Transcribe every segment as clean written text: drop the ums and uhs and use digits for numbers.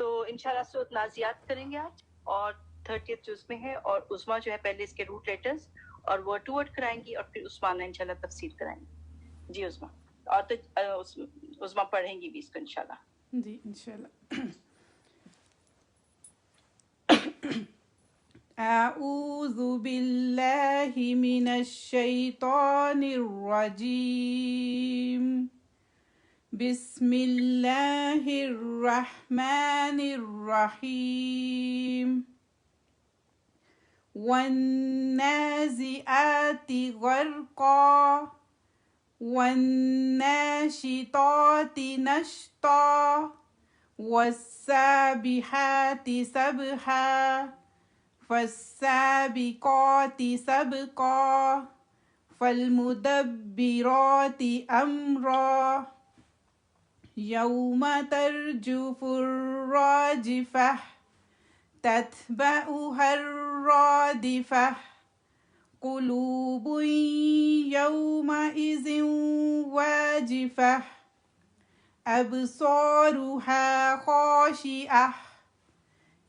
تو انشاءاللہ سورۃ نازیات کریں گے آج، اور 30 جز میں ہے، اور عظما جو ہے پہلے اس کے روٹ لیٹرز اور ورڈ ٹو ورڈ کرائیں گی، اور پھر عثمانہ انشاءاللہ تفسیر کرائیں گے. جی عظما، اور تو عظما پڑھیں گی بھی اس کو انشاءاللہ. جی انشاءاللہ. اعوذ باللہ من الشیطان الرجیم. بسم اللہ الرحمن الرحیم. والنازعات غرقا والناشطات نشطا والسابحات سبحا فالسابقات سبقا فالمدبرات امرا یوم ترجف الراجفة تتبعها الرادفة قلوب يومئذ واجفة أبصارها خاشعة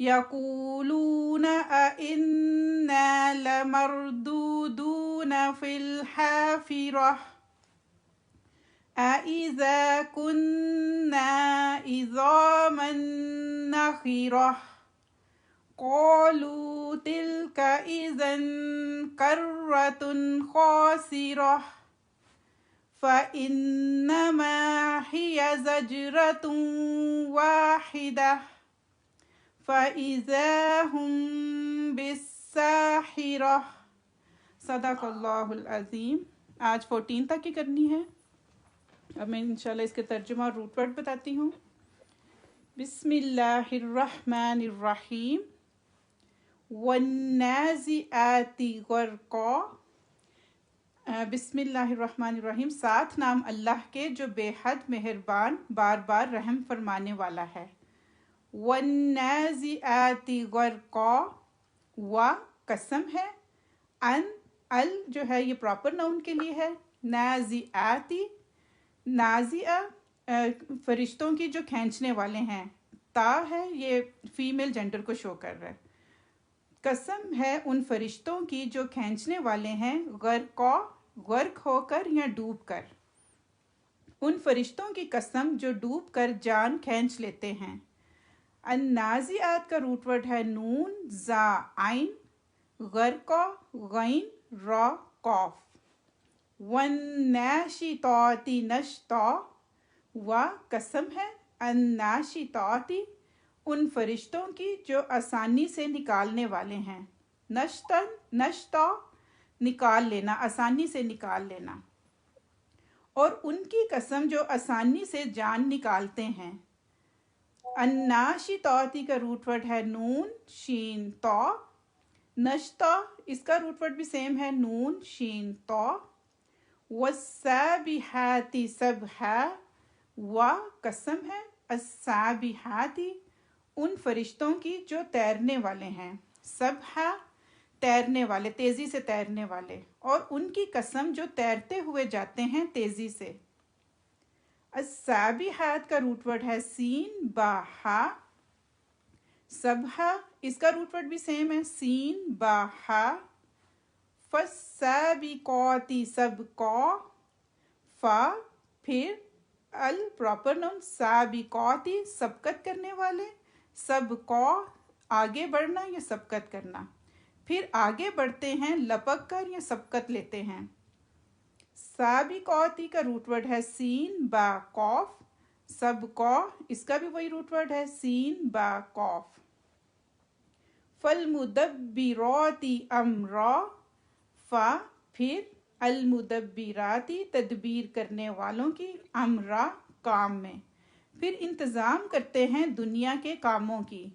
يقولون أئنا لمردودون في الحافرة أإذا كنا عظاما نخرة قالوا تلك إذا كرة خاسرة فإنما هي زجرة واحدة فإذا هم بالساحرة. صدق اللہ العظیم. آج 14 تک کی کرنی ہے. اب میں انشاءاللہ اس کے ترجمہ اور روٹ ورڈ بتاتی ہوں. بسم اللہ الرحمن الرحیم. والنازعات غرقا. بسم اللہ الرحمن الرحیم، 7 نام اللہ کے جو بے حد مہربان، بار بار رحم فرمانے والا ہے. والنازعات غرقا، و قسم ہے، ان ال جو ہے یہ پراپر ناؤن کے لیے ہے. نازعاتی، نازعہ فرشتوں کی جو کھینچنے والے ہیں، تا ہے یہ فیمیل جینڈر کو شو کر رہا ہے. قسم ہے ان فرشتوں کی جو کھینچنے والے ہیں، غرقا غرق ہو کر یا ڈوب کر. ان فرشتوں کی قسم جو ڈوب کر جان کھینچ لیتے ہیں. النازعات کا روٹ ورڈ ہے نون زا عین، غرقا غین را قاف. والناشطات نشطا، و قسم ہے الناشطات ان فرشتوں کی جو آسانی سے نکالنے والے ہیں. نشطن نشطا نکال لینا، آسانی سے نکال لینا. اور ان کی قسم جو آسانی سے جان نکالتے ہیں. الناشطات کا روٹ ورڈ ہے نون شین تا. نشطا اس کا روٹ ورڈ بھی سیم ہے نون شین تا. والسابحات سبحا، و قسم ہے السابحات ان فرشتوں کی جو تیرنے والے ہیں. سبحا تیرنے والے، تیزی سے تیرنے والے، اور ان کی قسم جو تیرتے ہوئے جاتے ہیں تیزی سے. السابحات کا روٹ ورڈ ہے سین با ہا. سبحا اس کا روٹ ورڈ بھی سیم ہے سین با ہا. فالسابقات سبقا، فا پھر ال پراپر نون، سابقات سبقت کرنے والے، سبقا آگے بڑھنا یا سبقت کرنا. پھر آگے بڑھتے ہیں لپک کر یا سبقت لیتے ہیں. سابقاتی کا روٹ ورڈ ہے سین با قاف. سبقا اس کا بھی وہی روٹ ورڈ ہے سین با قاف. فالمدبرات امرا، فا پھر المدبراتی تدبیر کرنے والوں کی، امرا کام میں. پھر انتظام کرتے ہیں دنیا کے کاموں کی.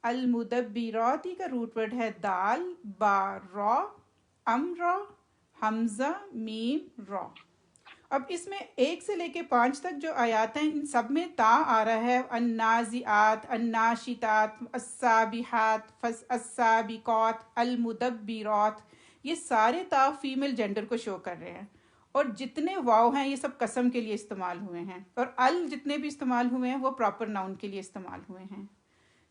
المدبراتی کا روٹ ورڈ ہے دال با را. امرا حمزہ میم را. اب اس میں 1 سے لے کے 5 تک جو آیات ہیں ان سب میں تا آ رہا ہے. النازعات، الناشطات، السابحات، السابقات، المدبرات، یہ سارے تا فیمیل جینڈر کو شو کر رہے ہیں. اور جتنے واو ہیں یہ سب قسم کے لیے استعمال ہوئے ہیں، اور ال جتنے بھی استعمال ہوئے ہیں وہ پراپر ناؤن کے لیے استعمال ہوئے ہیں.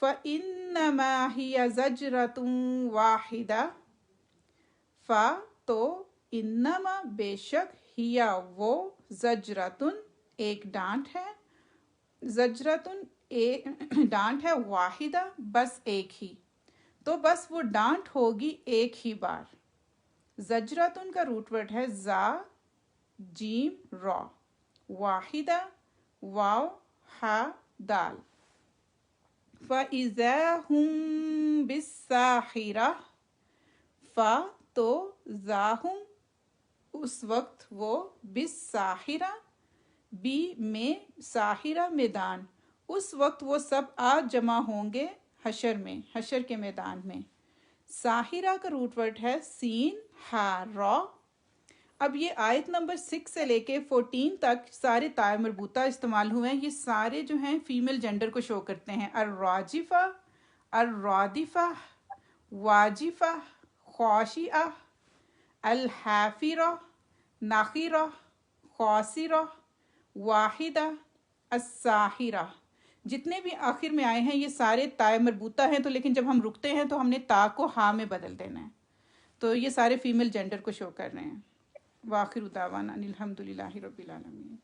فَإِنَّمَا هِيَ زَجْرَةٌ وَاحِدَةٌ، فا تو، انما بے شک، ہیا وہ، زجرتن ایک ڈانٹ ہے، زجرتن ڈانٹ ہے، واحدہ بس ایک ہی، تو بس وہ ڈانٹ ہوگی ایک ہی بار۔ زجرتن کا روٹ ورڈ ہے زا جیم را، واحدہ واو ہا دال۔ فَإِذَا هُم بِالسَّاحِرَةِ، فا تو، زاہم اس وقت وہ، بالساحرہ بی میں، ساحرہ میدان، اس وقت وہ سب آج جمع ہوں گے حشر میں، حشر کے میدان میں۔ ساحرہ کا روٹ ورڈ ہے سین ہا را۔ اب یہ آیت نمبر 6 سے لے کے 14 تک سارے تائے مربوطہ استعمال ہوئے ہیں، یہ سارے جو ہیں فیمیل جینڈر کو شو کرتے ہیں۔ الراجفہ، الرادفہ، واجفہ، خاشعہ، الحافرہ، ناخرہ، خاسرہ، واحدہ، الساحرہ، جتنے بھی آخر میں آئے ہیں یہ سارے تائے مربوطہ ہیں، تو لیکن جب ہم رکتے ہیں تو ہم نے تا کو ہا میں بدل دینا ہے، تو یہ سارے فیمیل جینڈر کو شو کر رہے ہیں۔ وآخر دعوانا ان الحمد للہ رب العالمین۔